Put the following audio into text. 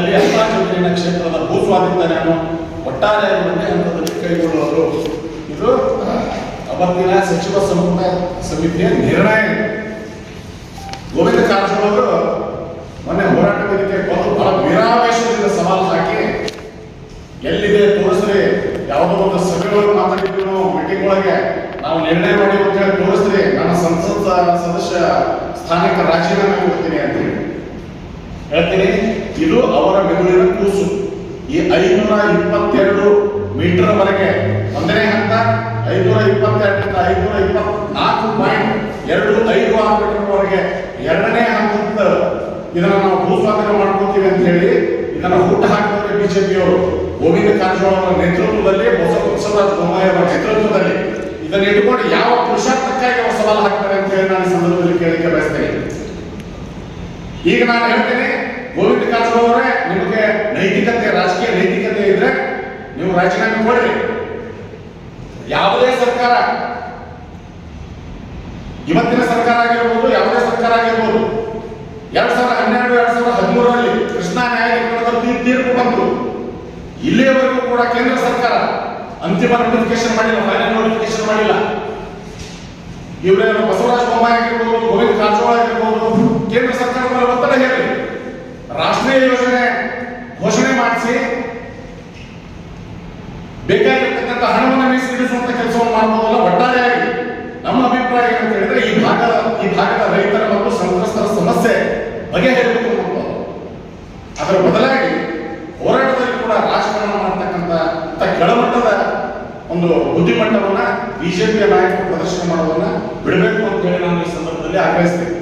ಅಲ್ಲಿ ಅಲ್ಪಾ ಜಮೀನಿನ ಕ್ಷೇತ್ರದ ಭೂ ಸ್ವಾಧೀನತೆಯನ್ನು ಒಟ್ಟಾರೆ ಒಂದೇ ಹಂತದಲ್ಲಿ ಕೈಗೊಳ್ಳುವುದು ಇದು ಅವತ್ತಿನ ಸಚಿವ ಸಂಪುಟ ಸಮಿತಿಯ ನಿರ್ಣಯ. ಗೋವಿಂದ ಕಾರಜೋಳ ಅವರು ಮೊನ್ನೆ ಹೋರಾಟ ವೇದಿಕೆ ಬಂದು ಬಹಳ ವೀರಾವೇಶದಿಂದ ಸವಾಲು ಹಾಕಿ ಎಲ್ಲಿದೆ ತೋರಿಸ್ರಿ, ಯಾವುದೋ ಒಂದು ಸಭೆಗಳು ಮಾತಾಡಿದ್ರು ಮೀಟಿಂಗ್ ಒಳಗೆ ನಾವು ನಿರ್ಣಯ ಮಾಡಿ ಅಂತ ಹೇಳಿ ತೋರಿಸ್ರಿ, ನನ್ನ ಸಂಸತ್ ಸದಸ್ಯ ಸ್ಥಾನಕ್ಕೆ ರಾಜೀನಾಮೆ ಕೊಡ್ತೀನಿ ಅಂತ ಹೇಳ್ತೀನಿ. ಇದು ಅವರ ಮೆದುಳಿನ ಕೂಸು. ಈ 522 ಮೀಟರ್ ವರೆಗೆ ಒಂದನೇ ಹಂತ, 522 524.256 ಮೀಟರ್ ವರೆಗೆ ಎರಡನೇ ಹಂತದ ಇದನ್ನ ನಾವು ಭೂ ಸ್ವಾಧೀನ ಮಾಡ್ಕೊತೀವಿ ಅಂತ ಹೇಳಿ ಇದನ್ನ ಹುಟ್ಟು ಹಾಕಿದವರು ಬಿಜೆಪಿಯವರು. ಗೋವಿಂದ ಕಾರಜೋಳ ಅವರ ನೇತೃತ್ವದಲ್ಲಿ, ಬಸವರಾಜ ಬೊಮ್ಮಾಯಿ ಅವರ ನೇತೃತ್ವದಲ್ಲಿ ಇದನ್ನ ಇಟ್ಕೊಂಡು ಯಾವ ಪುರುಷಾರ್ಥಕ್ಕಾಗಿ ಅವರು ಸವಾಲು ಹಾಕ್ತಾರೆ ಅಂತ ಹೇಳಿ ನಾನು ಈ ಸಂದರ್ಭದಲ್ಲಿ ಕೇಳಿಕೆ ಬಯಸ್ತೇನೆ. ಈಗ ನಾನು ಹೇಳ್ತೇನೆ, ಗೋವಿಂದ ಕಾರಜೋಳ ಅವರೇ, ನಿಮಗೆ ನೈತಿಕತೆ, ರಾಜಕೀಯ ನೈತಿಕತೆ ಇದ್ರೆ ನೀವು ರಾಜೀನಾಮೆ ಕೊಡ್ರಿ. ಯಾವುದೇ ಸರ್ಕಾರ, ಇವತ್ತಿನ ಸರ್ಕಾರ ಆಗಿರ್ಬೋದು, ಯಾವುದೇ ಸರ್ಕಾರ ಆಗಿರ್ಬೋದು, 2012 2013ರಲ್ಲಿ ಕೃಷ್ಣಾ ನ್ಯಾಯಾಲಯದ ತೀರ್ಪು ಬಂತು. ಇಲ್ಲಿಯವರೆಗೂ ಕೂಡ ಕೇಂದ್ರ ಸರ್ಕಾರ ಅಂತಿಮ ನೋಟಿಫಿಕೇಶನ್ ಮಾಡಿಲ್ಲ, ಫೈನಲ್ ನೋಟಿಫಿಕೇಶನ್ ಮಾಡಿಲ್ಲ. ಇವರೇನು ಬಸವರಾಜ ಬೊಮ್ಮಾಯಿ ಆಗಿರ್ಬೋದು, ಗೋವಿಂದ ಕಾರಜೋಳ ಆಗಿರ್ಬೋದು, ಕೇಂದ್ರ ಸರ್ಕಾರ ಮೇಲೆ ಒತ್ತಡ ಹೇಳಿ ರಾಷ್ಟ್ರೀಯ ಯೋಜನೆ ಘೋಷಣೆ ಮಾಡಿಸಿ ಬೇಕಾಗಿರ್ತಕ್ಕಂಥ ಹಣವನ್ನು ಮೀಸಲಿಡಿಸುವಂತ ಕೆಲಸವನ್ನು ಮಾಡಬಹುದಲ್ಲ. ಒಟ್ಟಾರೆಯಾಗಿ ನಮ್ಮ ಅಭಿಪ್ರಾಯ ಏನಂತ ಹೇಳಿದ್ರೆ, ಈ ಭಾಗದ ರೈತರ ಮತ್ತು ಸಂತ್ರಸ್ತರ ಸಮಸ್ಯೆ ಬಗೆಹರಿಬೇಕು ಅನ್ನೋದು. ಅದರ ಬದಲಾಗಿ ಹೋರಾಟದಲ್ಲಿ ಕೂಡ ರಾಜಕಾರಣ ಮಾಡತಕ್ಕಂಥ ಕೆಳಮಟ್ಟದ ಒಂದು ಬುದ್ಧಿಮಟ್ಟವನ್ನ ಬಿಜೆಪಿಯ ನಾಯಕರು ಪ್ರದರ್ಶನ ಮಾಡೋದನ್ನ ಬಿಡಬೇಕು ಅಂತ ಹೇಳಿ ನಾನು ಈ ಸಂದರ್ಭದಲ್ಲಿ ಆಗ್ರಹಿಸ್ತೇನೆ.